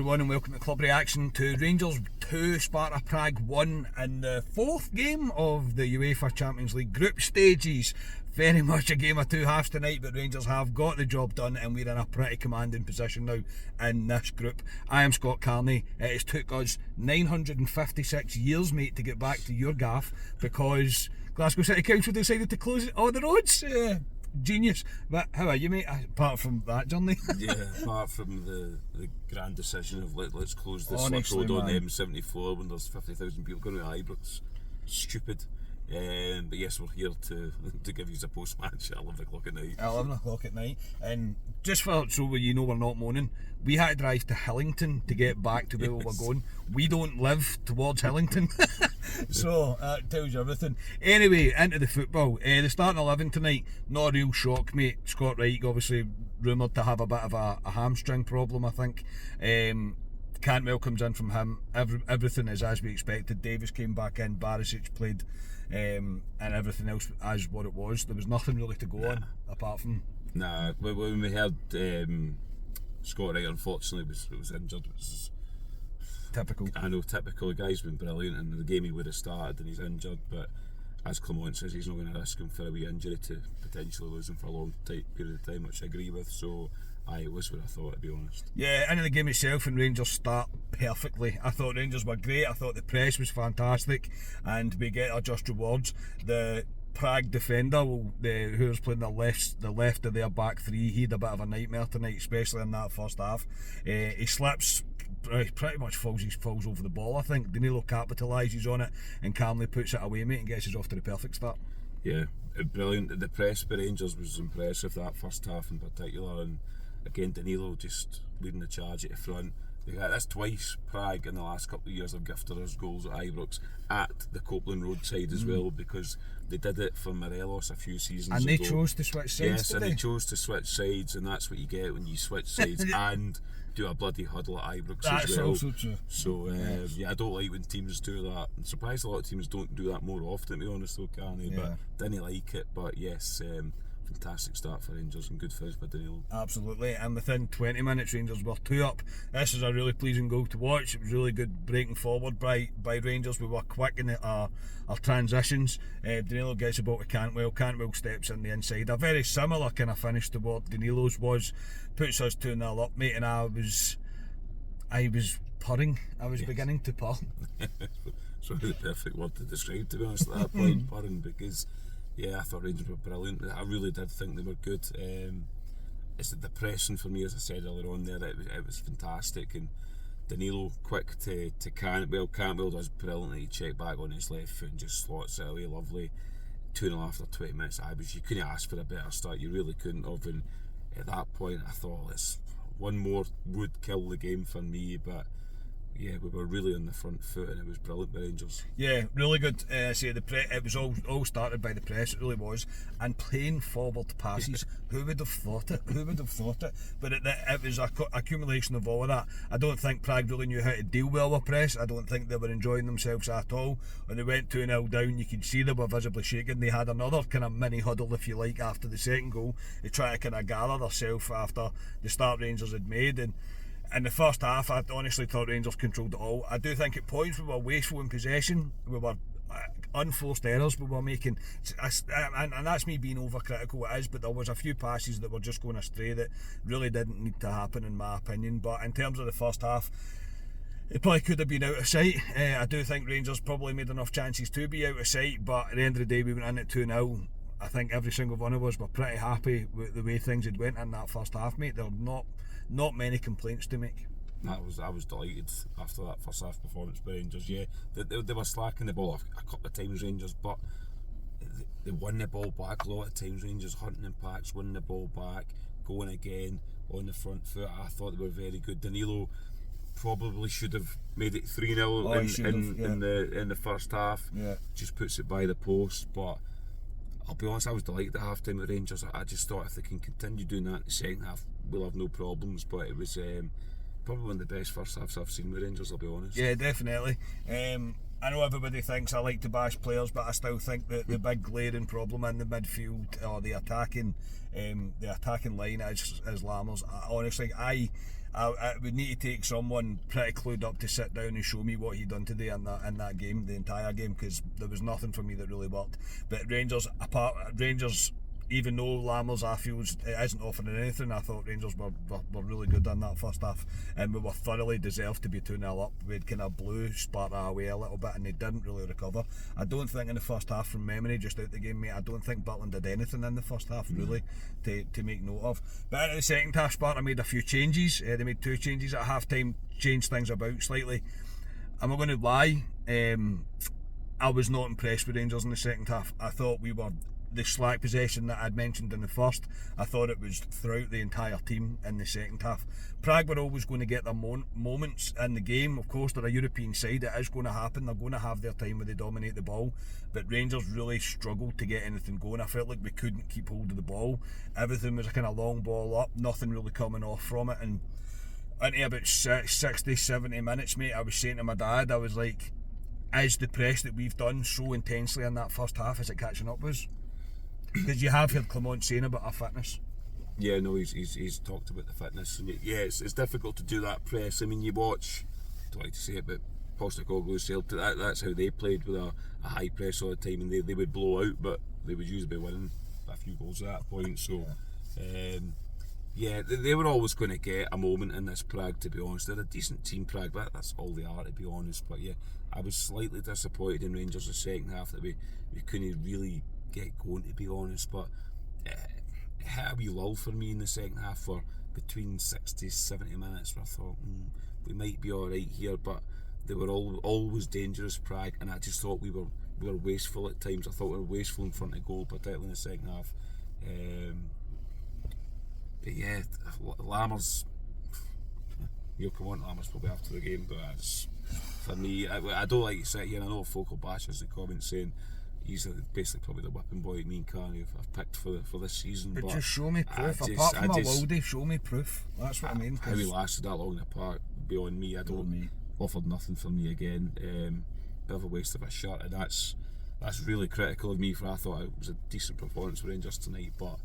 everyone and welcome to Club Reaction to Rangers 2, Sparta Prague 1 in the fourth game of the UEFA Champions League group stages. Very much a game of two halves tonight, but Rangers have got the job done and we're in a pretty commanding position now in this group. I am Scott Carney. It has took us 956 years, mate, to get back to your gaff because Glasgow City Council decided to close all the roads. Genius. But how are you, mate, apart from that journey? Yeah, apart from the grand decision of let's close this Honestly, road on the M74 when there's 50,000 people going to Ibrox. Stupid. But yes, we're here to give you a post-match at 11 o'clock at night. 11 o'clock at night. And just so you know we're not moaning, we had to drive to Hillington to get back to where we were going. We don't live towards Hillington. So that tells you everything. Anyway, into the football. The starting 11 tonight, not a real shock, mate. Scott Wright obviously rumoured to have a bit of a hamstring problem, I think. Cantwell comes in from him. Everything is as we expected. Davis came back in, Barisic played, and everything else as what it was. There was nothing really to go on apart from... Nah, when we heard Scott Wright unfortunately was injured, it was typical. I know, typical. The guy's been brilliant and the game he would have started and he's injured, but as Clement says, he's not going to risk him for a wee injury to potentially lose him for a long period of time, which I agree with. So it was what I thought, to be honest. Yeah, into the game itself, and Rangers start perfectly. I thought Rangers were great. I thought the press was fantastic, and we get our just rewards. The Prague defender, who was playing the left of their back three, he had a bit of a nightmare tonight, especially in that first half. He slips, pretty much falls over the ball. I think Danilo capitalises on it and calmly puts it away, mate, and gets us off to the perfect start. Yeah, brilliant. The press by Rangers was impressive, that first half in particular, and again Danilo just leading the charge at the front. That's twice Prague in the last couple of years have gifted us goals at Ibrox at the Copeland Road side as well, because they did it for Morelos a few seasons ago. And they chose to switch sides. Yes, and they chose to switch sides, and that's what you get when you switch sides and do a bloody huddle at Ibrox as well. That's also true. So I don't like when teams do that. I'm surprised a lot of teams don't do that more often, to be honest, though, Carney. But didn't like it. But yes, fantastic start for Rangers and good finish by Danilo. Absolutely, and within 20 minutes Rangers were 2 up. This is a really pleasing goal to watch. It was really good breaking forward by Rangers. We were quick in our transitions. Danilo gets the ball to Cantwell. Cantwell steps in the inside. A very similar kind of finish to what Danilo's was. Puts us 2-0 up, mate, and I was purring. I was beginning to purr. It's really the perfect word to describe, to be honest, at that point, purring, because I thought Rangers were brilliant. I really did think they were good. It's the pressing for me, as I said earlier on there, it was fantastic, and Danilo quick to Cantwell. Cantwell does brilliantly, check back on his left foot and just slots it away, lovely. 2-0 after 20 minutes. You couldn't ask for a better start, you really couldn't have, and at that point I thought one more would kill the game for me, but yeah, we were really on the front foot and it was brilliant by Rangers. Yeah, really good. It was all started by the press, it really was, and playing forward passes. Who would have thought it? But it was a accumulation of all of that. I don't think Prague really knew how to deal well with press. I don't think they were enjoying themselves at all. When they went 2-0 down, you could see they were visibly shaken. They had another kind of mini huddle, if you like, after the second goal. They tried to kind of gather themselves after the start Rangers had made, and in the first half, I honestly thought Rangers controlled it all. I do think at points we were wasteful in possession. We were unforced errors we were making, and that's me being overcritical, it is, but there was a few passes that were just going astray that really didn't need to happen in my opinion. But in terms of the first half, it probably could have been out of sight. I do think Rangers probably made enough chances to be out of sight, but at the end of the day we went in at 2-0. I think every single one of us were pretty happy with the way things had went in that first half, mate. There are not many complaints to make. I was delighted after that first half performance by Rangers. Yeah, they were slacking the ball a couple of times, Rangers, but they won the ball back a lot of times. Rangers hunting in packs, winning the ball back, going again on the front foot. I thought they were very good. Danilo probably should have made it 3-0 in the first half. Yeah, just puts it by the post. But I'll be honest, I was delighted at half time with Rangers. I just thought if they can continue doing that in the second half, we'll have no problems. But it was probably one of the best first halves I've seen with Rangers, I'll be honest. Yeah, definitely. I know everybody thinks I like to bash players, but I still think that the big glaring problem in the midfield or the attacking line is Lammers. Honestly, I would need to take someone pretty clued up to sit down and show me what he done today in that game, the entire game, because there was nothing for me that really worked. But Rangers, even though Lammers, I feel, isn't offering anything, I thought Rangers were really good in that first half, and we were thoroughly deserved to be 2-0 up. We'd kind of blew Sparta away a little bit, and they didn't really recover. I don't think in the first half, from memory, just out the game, mate, I don't think Butland did anything in the first half, really, to make note of. But in the second half, Sparta made a few changes. They made 2 changes at half time, changed things about slightly. I'm not going to lie, I was not impressed with Rangers in the second half. I thought we were the slack possession that I'd mentioned in the first. I thought it was throughout the entire team in the second half. Prague were always going to get their moments in the game. Of course, they're a European side. It is going to happen. They're going to have their time where they dominate the ball. But Rangers really struggled to get anything going. I felt like we couldn't keep hold of the ball. Everything was a kind of long ball up, nothing really coming off from it. And into about 60, 70 minutes, mate, I was saying to my dad, I was like, is the press that we've done so intensely in that first half, is it catching up with us? Because you have heard Clement saying about our fitness. Yeah, no, he's talked about the fitness, and yeah, it's difficult to do that press. I mean, you watch, I don't like to say it, but Postecoglou's Celtic, that's how they played, with a high press all the time, and they would blow out, but they would usually be winning a few goals at that point. So, they were always going to get a moment in this Prague, to be honest. They're a decent team, Prague, but that's all they are, to be honest. But yeah, I was slightly disappointed in Rangers the second half that we couldn't really get going, to be honest. But it hit a wee lull for me in the second half for between 60-70 minutes where I thought we might be alright here, but they were always dangerous, Prague, and I just thought we were wasteful at times. I thought we were wasteful in front of goal, particularly in the second half. But yeah, Lammers, you'll come on to Lammers probably after the game, but for me, I don't like to sit here. I know folk will bash us in the comments saying he's basically probably the whipping boy me and Carney have picked for this season. But just show me proof. Apart from a Wildy, show me proof. That's what I mean. How he lasted that long in the park, beyond me. I don't offered nothing for me again. Bit of a waste of a shirt, and that's really critical of me. For I thought it was a decent performance for Rangers tonight, but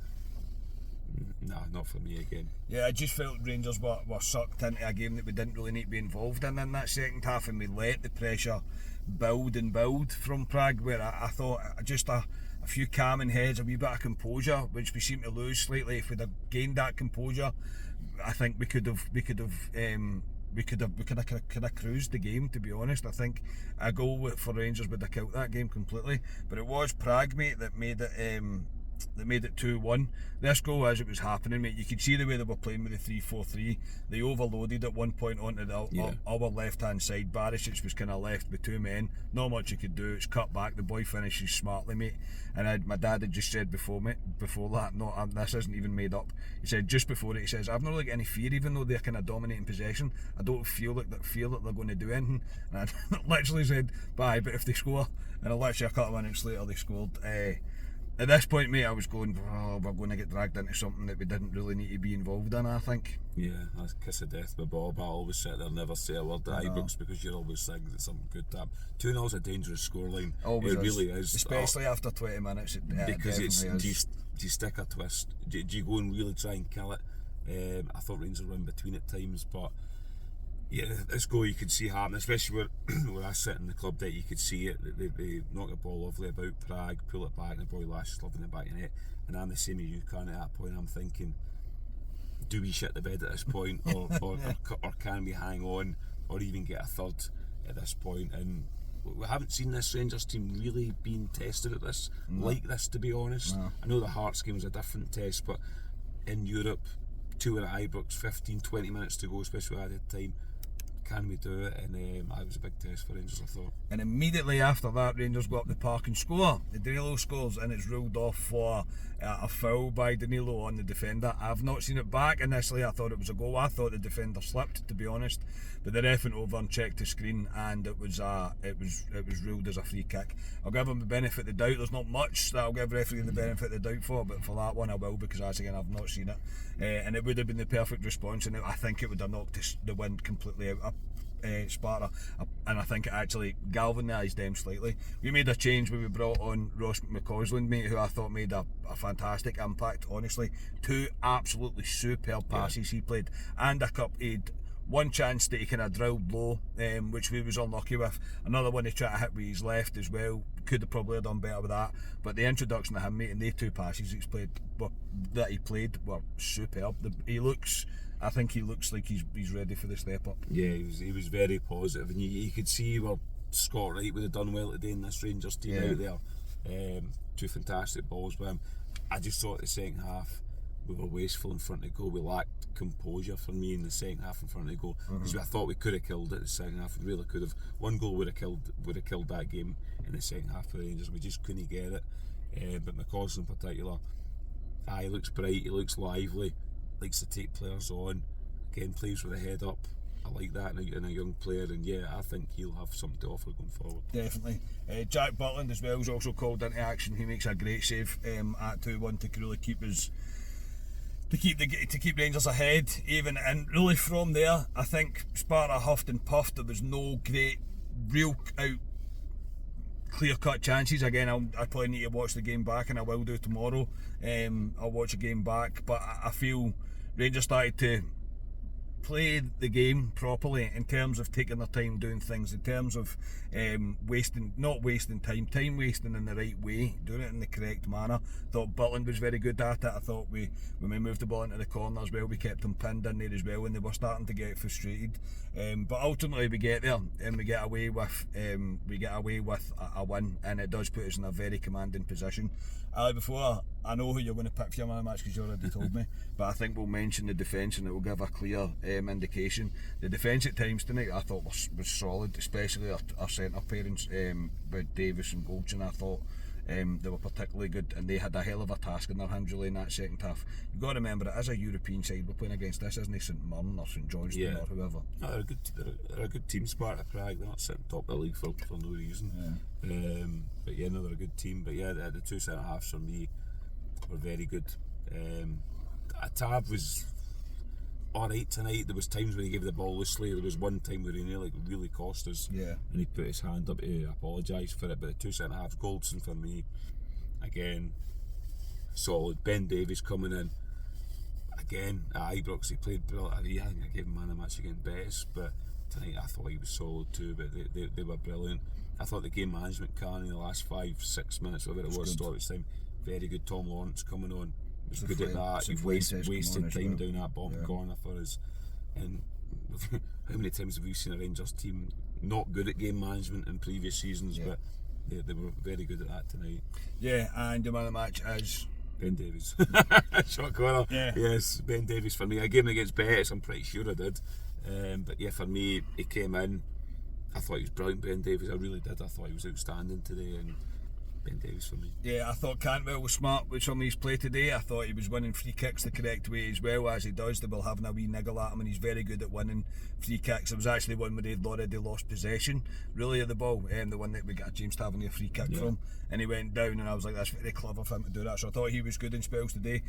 nah, not for me again. Yeah, I just felt Rangers were sucked into a game that we didn't really need to be involved in that second half, and we let the pressure build from Prague, where I thought just a few calming heads, a wee bit of composure, which we seem to lose slightly. If we'd have gained that composure, I think we could have cruised the game, to be honest. I think a goal for Rangers would have killed that game completely. But it was Prague, mate, that made it 2-1. This goal, as it was happening, mate, you could see the way they were playing with the 3-4-3. They overloaded at one point onto our left hand side. Barisic was kind of left with 2 men, not much he could do. It's cut back, the boy finishes smartly, mate. And my dad had just said before that, this isn't even made up, he said just before it, he says, I've not really got any fear, even though they're kind of dominating possession. I don't feel that they're going to do anything. And I literally said, bye, but if they score, and literally a couple of minutes later they scored. At this point, mate, I was going, we're going to get dragged into something that we didn't really need to be involved in, I think. Yeah, that's kiss of death with Bob. I always sit there, never say a word to Ibrox, because you're always thinking that something good to happen. 2-0 is a dangerous scoreline. It really is. Especially after 20 minutes. Because it's, do you stick a twist? Do you go and really try and kill it? I thought Rangers were in between at times, but yeah, this goal you could see happen, especially where I sit in the club deck. You could see it. They knock the ball lovely about Prague, pull it back, and the boy lashes lovely in the back of the net. And I'm the same as you, Can, at that point. I'm thinking, do we shit the bed at this point, or can we hang on, or even get a third at this point? And we haven't seen this Rangers team really being tested at this like this, to be honest. No. I know the Hearts game was a different test, but in Europe, 2 at Ibrox, 15-20 minutes to go, especially at the time. Can we do it? And it was a big test for Rangers, I thought. And immediately after that, Rangers go up the park and score. Danilo scores, and it's ruled off for a foul by Danilo on the defender. I've not seen it back. Initially, I thought it was a goal. I thought the defender slipped, to be honest. But the ref went over and checked the screen, and it was ruled as a free kick. I'll give him the benefit of the doubt. There's not much that I'll give referee the benefit of the doubt for, but for that one I will, because as again I've not seen it. And it would have been the perfect response, and I think it would have knocked the wind completely out Sparta, and I think it actually galvanised them slightly. We made a change when we brought on Ross McCausland, mate, who I thought made a fantastic impact, honestly. 2 absolutely superb passes he played, and a cup he'd one chance that he kind of drilled low, which we was unlucky with. Another one he tried to hit with his left as well. Could have probably done better with that. But the introduction of him, mate, and the 2 passes he played were superb. I think he looks like he's ready for the step up. Yeah, he was very positive, and you could see where Scott Wright would have done well today in this Rangers team out there. 2 fantastic balls with him. I just thought the second half we were wasteful in front of goal. We lacked composure for me in the second half in front of goal, because I thought we could have killed it the second half. We really could have. One goal would have killed that game in the second half for the Rangers. We just couldn't get it. But McCausland in particular, he looks bright, he looks lively, likes to take players on. Again, plays with a head up. I like that in a young player, and I think he'll have something to offer going forward. Definitely. Jack Butland as well is also called into action. He makes a great save at 2-1 to really keep us. To keep Rangers ahead, even, and really from there, I think Sparta huffed and puffed. There was no great, real out, clear-cut chances. Again, I probably need to watch the game back, and I will do tomorrow. I'll watch the game back, but I feel Rangers started to play the game properly in terms of taking their time doing things, in terms of not wasting time wasting in the right way, doing it in the correct manner. Thought Butland was very good at it. I thought when we moved the ball into the corner as well, we kept them pinned in there as well, and they were starting to get frustrated. But ultimately we get there and we get away with a win, and it does put us in a very commanding position. Before I know who you're going to pick for your man of the match, because you already told me, but I think we'll mention the defence and it will give a clear indication. The defence at times tonight I thought was solid, especially our centre pairings with Davis and Goldson. I thought they were particularly good, and they had a hell of a task in their hands really in that second half. You've got to remember that as a European side we're playing against, this isn't St Mirren or St Johnstone or whoever. No, they're a good team, Sparta Prague. They're not sitting top of the league for no reason. But they're a good team. But the 2 centre halves for me were very good. Tab was alright tonight. There was times when he gave the ball loosely. There was one time where he nearly really cost us, and he put his hand up to apologise for it. But the 2 centre halves, Goldson for me, again, solid. Ben Davies coming in again at Ibrox, he played brilliant. I think I gave him man of the match against Bettis, but tonight I thought he was solid too. But they were brilliant. I thought the game management can in the last 5-6 minutes, whatever it was, stoppage time, very good. Tom Lawrence coming on was good at that. You've wasted time down that bottom corner for us. And how many times have we seen a Rangers team not good at game management in previous seasons, but they were very good at that tonight. Yeah, and the man of the match is Ben Davies. Shot corner. Yes, Ben Davies for me. I gave him against Bettis, I'm pretty sure I did. But for me, he came in. I thought he was brilliant, Ben Davies. I really did. I thought he was outstanding today, and Ben Davies for me. Yeah, I thought Cantwell was smart with some of his play today. I thought he was winning free kicks the correct way as well, as he does. They were having a wee niggle at him, and he's very good at winning free kicks. There was actually one where they'd already lost possession, really, of the ball, the one that we got James Tavernier free kick from, and he went down, and I was like, that's very clever for him to do that. So I thought he was good in spells today.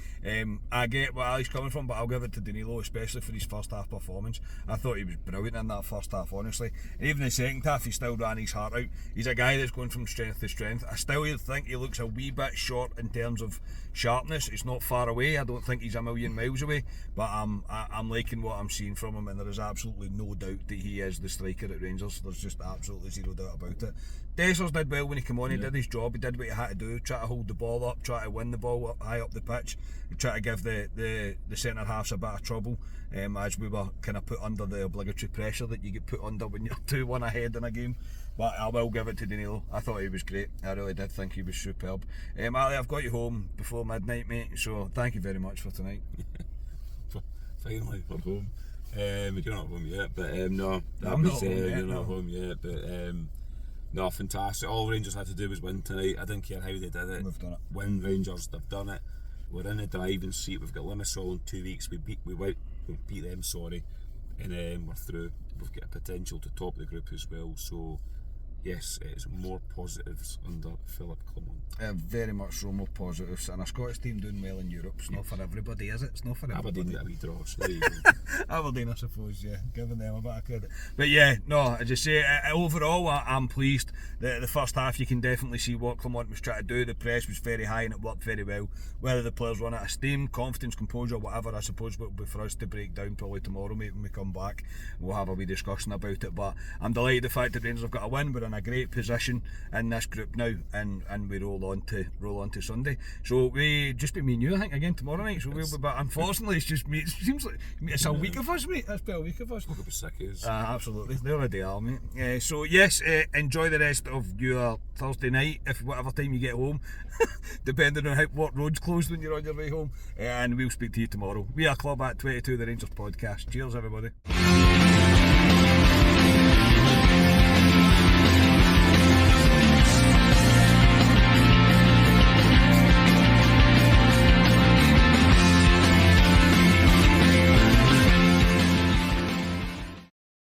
I get where Ali's coming from, but I'll give it to Danilo, especially for his first half performance. I thought he was brilliant in that first half, honestly. And even in the second half, he still ran his heart out. He's a guy that's going from strength to strength. I still think he looks a wee bit short in terms of sharpness. It's not far away. I don't think he's a million miles away, but I'm liking what I'm seeing from him, and there is absolutely no doubt that he is the striker at Rangers. There's just absolutely zero doubt about it. Dessers did well when he came on. He did his job. He did what he had to do. Try to hold the ball up, try to win the ball up, high up the pitch, and try to give the centre halves a bit of trouble, as we were kind of put under the obligatory pressure that you get put under when you're 2-1 ahead in a game. But I will give it to Danilo. I thought he was great. I really did think he was superb. Ali, I've got you home before midnight, mate, so thank you very much for tonight. Finally, we're home. You're not home yet, but no. I'm not home yet, you're not home yet, but no, fantastic. All Rangers had to do was win tonight. I didn't care how they did it. We've done it. Win, Rangers, they've done it. We're in the driving seat. We've got Limassol in 2 weeks. We beat them, and we're through. We've got a potential to top the group as well. So yes, it's more positives under Philip Clement. Very much so, more positives. And a Scottish team doing well in Europe. It's not for everybody, is it? It's not for everybody. Aberdeen got a wee draw, so there you go. Aberdeen, I suppose, yeah, giving them a bit of credit. But yeah, no, as I say, overall, I'm pleased. The first half, you can definitely see what Clement was trying to do. The press was very high and it worked very well. Whether the players run out of steam, confidence, composure, whatever, I suppose will be for us to break down probably tomorrow, mate, when we come back. We'll have a wee discussion about it. But I'm delighted the fact that Rangers have got a win. We're in a great position in this group now, and we roll on to Sunday. So we just be me and you, I think, again tomorrow night. So we'll be back. Unfortunately, it's just me. It seems like it's a week of us, mate. That's been a week of us. We'll be sick as. Absolutely, they already are, mate. So yes, enjoy the rest of your Thursday night, if whatever time you get home, depending on what road's closed when you're on your way home. And we'll speak to you tomorrow. We are Club at 22, the Rangers podcast. Cheers, everybody.